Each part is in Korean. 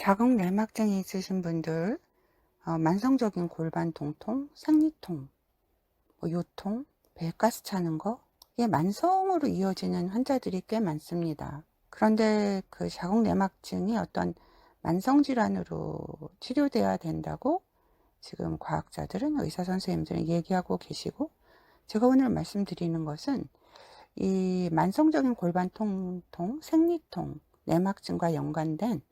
자궁 내막증이 있으신 분들, 만성적인 골반 통통, 생리통, 요통, 배가스 차는 거, 이게 만성으로 이어지는 환자들이 꽤 많습니다. 그런데 그 자궁 내막증이 어떤 만성 질환으로 치료돼야 된다고 지금 과학자들은, 의사 선생님들은 얘기하고 계시고, 제가 오늘 말씀드리는 것은 이 만성적인 골반 통통, 생리통, 내막증과 연관된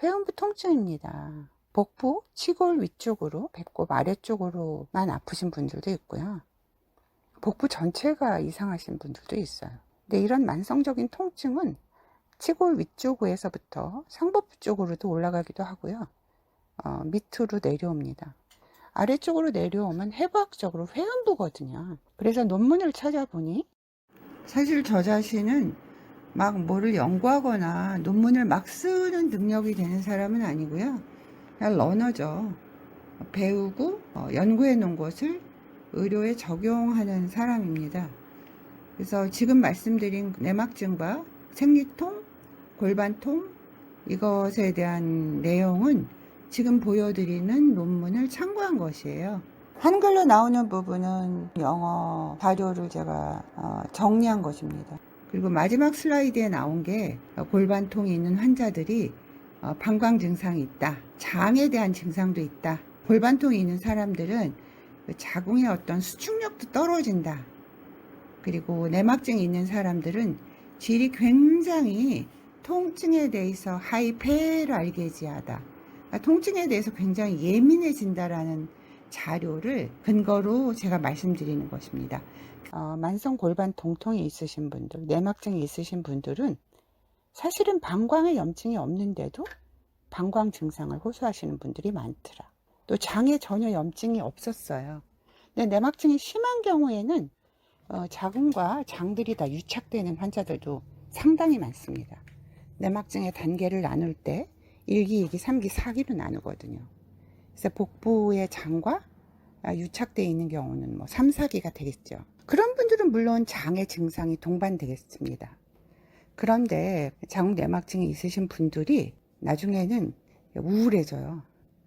회음부 통증입니다. 복부, 치골 위쪽으로, 배꼽 아래쪽으로만 아프신 분들도 있고요. 복부 전체가 이상하신 분들도 있어요. 근데 이런 만성적인 통증은 치골 위쪽에서부터 상복부 쪽으로도 올라가기도 하고요. 밑으로 내려옵니다. 아래쪽으로 내려오면 해부학적으로 회음부거든요. 그래서 논문을 찾아보니 사실 저 자신은 막 뭐를 연구하거나 논문을 막 쓰는 능력이 되는 사람은 아니고요. 그냥 러너죠. 배우고 연구해 놓은 것을 의료에 적용하는 사람입니다. 그래서 지금 말씀드린 내막증과 생리통, 골반통, 이것에 대한 내용은 지금 보여드리는 논문을 참고한 것이에요. 한글로 나오는 부분은 영어 자료를 제가 정리한 것입니다. 그리고 마지막 슬라이드에 나온 게 골반통이 있는 환자들이 방광 증상이 있다, 장에 대한 증상도 있다, 골반통이 있는 사람들은 자궁의 어떤 수축력도 떨어진다, 그리고 내막증이 있는 사람들은 질이 굉장히 통증에 대해서 하이페랄게지아다, 그러니까 통증에 대해서 굉장히 예민해진다라는 자료를 근거로 제가 말씀드리는 것입니다. 만성 골반 통통이 있으신 분들, 내막증이 있으신 분들은 사실은 방광에 염증이 없는데도 방광 증상을 호소하시는 분들이 많더라. 또 장에 전혀 염증이 없었어요. 근데 내막증이 심한 경우에는 자궁과 장들이 다 유착되는 환자들도 상당히 많습니다. 내막증의 단계를 나눌 때 1기, 2기, 3기, 4기로 나누거든요. 그래서 복부의 장과 유착되어 있는 경우는 3, 4기가 되겠죠. 그런 분들은 물론 장의 증상이 동반되겠습니다. 그런데 자궁 내막증이 있으신 분들이 나중에는 우울해져요.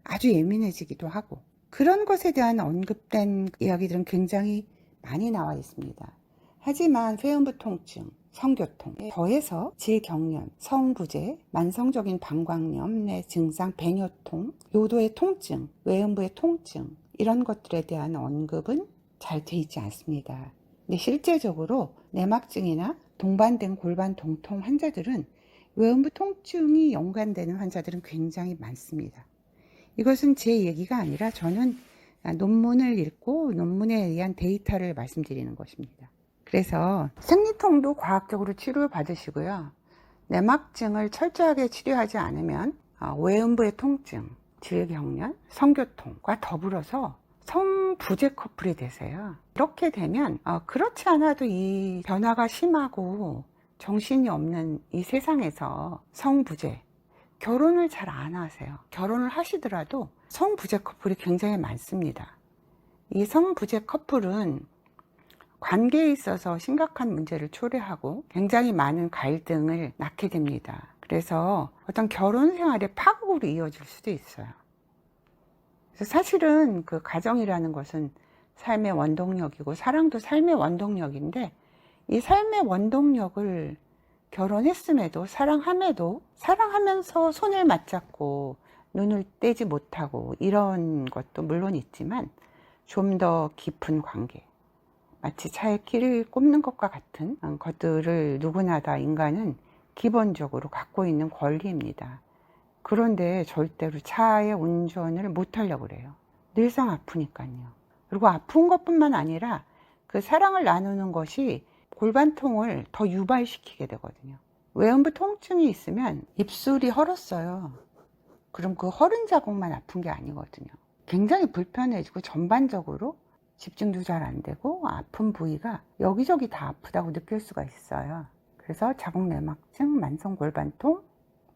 아주 예민해지기도 하고, 그런 것에 대한 언급된 이야기들은 굉장히 많이 나와 있습니다. 하지만 회음부 통증, 성교통에 더해서 질경련, 성부제, 만성적인 방광염 내 증상, 배뇨통, 요도의 통증, 외음부의 통증, 이런 것들에 대한 언급은 잘 돼 있지 않습니다. 근데 실제적으로 내막증이나 동반된 골반 통통 환자들은 외음부 통증이 연관되는 환자들은 굉장히 많습니다. 이것은 제 얘기가 아니라 저는 논문을 읽고 논문에 의한 데이터를 말씀드리는 것입니다. 그래서 생리통도 과학적으로 치료를 받으시고요. 내막증을 철저하게 치료하지 않으면 외음부의 통증, 질경련, 성교통과 더불어서 성부제 커플이 되세요. 이렇게 되면 그렇지 않아도 이 변화가 심하고 정신이 없는 이 세상에서 성부제, 결혼을 잘 안 하세요. 결혼을 하시더라도 성부제 커플이 굉장히 많습니다. 이 성부제 커플은 관계에 있어서 심각한 문제를 초래하고 굉장히 많은 갈등을 낳게 됩니다. 그래서 어떤 결혼 생활의 파국으로 이어질 수도 있어요. 그래서 사실은 그 가정이라는 것은 삶의 원동력이고 사랑도 삶의 원동력인데, 이 삶의 원동력을 결혼했음에도 사랑함에도 사랑하면서 손을 맞잡고 눈을 떼지 못하고 이런 것도 물론 있지만, 좀 더 깊은 관계, 마치 차에 키를 꼽는 것과 같은 것들을 누구나 다 인간은 기본적으로 갖고 있는 권리입니다. 그런데 절대로 차의 운전을 못하려고 그래요. 늘상 아프니까요. 그리고 아픈 것뿐만 아니라 그 사랑을 나누는 것이 골반통을 더 유발시키게 되거든요. 외음부 통증이 있으면 입술이 헐었어요. 그럼 그 헐은 자국만 아픈 게 아니거든요. 굉장히 불편해지고 전반적으로 집중도 잘 안 되고 아픈 부위가 여기저기 다 아프다고 느낄 수가 있어요. 그래서 자궁 내막증, 만성 골반통,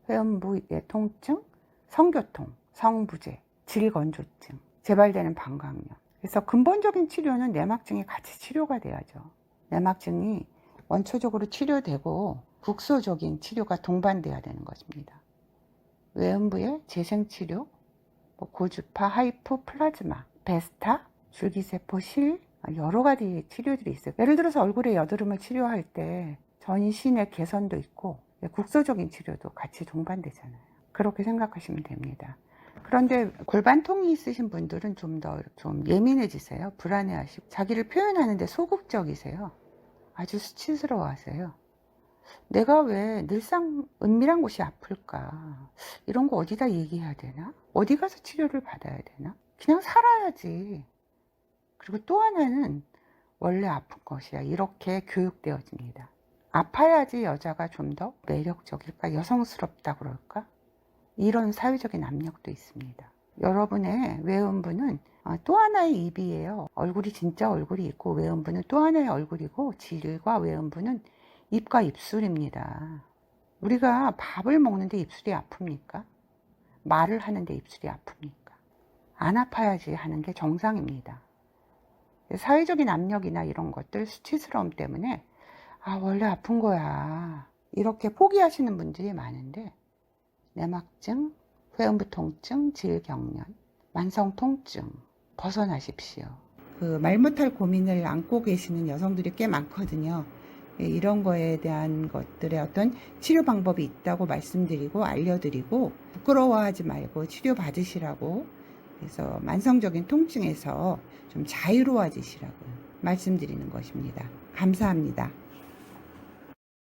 회음부의 통증, 성교통, 성부제, 질건조증, 재발되는 방광염. 그래서 근본적인 치료는 내막증이 같이 치료가 돼야죠. 내막증이 원초적으로 치료되고 국소적인 치료가 동반돼야 되는 것입니다. 외음부의 재생치료, 뭐 고주파, 하이프, 플라즈마, 베스타, 줄기세포, 실, 여러 가지 치료들이 있어요. 예를 들어서 얼굴에 여드름을 치료할 때 전신의 개선도 있고 국소적인 치료도 같이 동반되잖아요. 그렇게 생각하시면 됩니다. 그런데 골반통이 있으신 분들은 좀 더 좀 예민해지세요. 불안해하시고 자기를 표현하는데 소극적이세요. 아주 수치스러워 하세요. 내가 왜 늘상 은밀한 곳이 아플까? 이런 거 어디다 얘기해야 되나? 어디 가서 치료를 받아야 되나? 그냥 살아야지. 그리고 또 하나는 원래 아픈 것이야. 이렇게 교육되어집니다. 아파야지 여자가 좀 더 매력적일까? 여성스럽다 그럴까? 이런 사회적인 압력도 있습니다. 여러분의 외음부는 또 하나의 입이에요. 얼굴이 진짜 얼굴이 있고 외음부는 또 하나의 얼굴이고 질과 외음부는 입과 입술입니다. 우리가 밥을 먹는데 입술이 아픕니까? 말을 하는데 입술이 아픕니까? 안 아파야지 하는 게 정상입니다. 사회적인 압력이나 이런 것들, 수치스러움 때문에 원래 아픈 거야 이렇게 포기하시는 분들이 많은데 내막증, 회음부 통증, 질경련, 만성 통증 벗어나십시오. 말 못할 고민을 안고 계시는 여성들이 꽤 많거든요. 이런 거에 대한 것들의 어떤 치료 방법이 있다고 말씀드리고 알려드리고 부끄러워하지 말고 치료 받으시라고, 그래서 만성적인 통증에서 좀 자유로워지시라고 말씀드리는 것입니다. 감사합니다.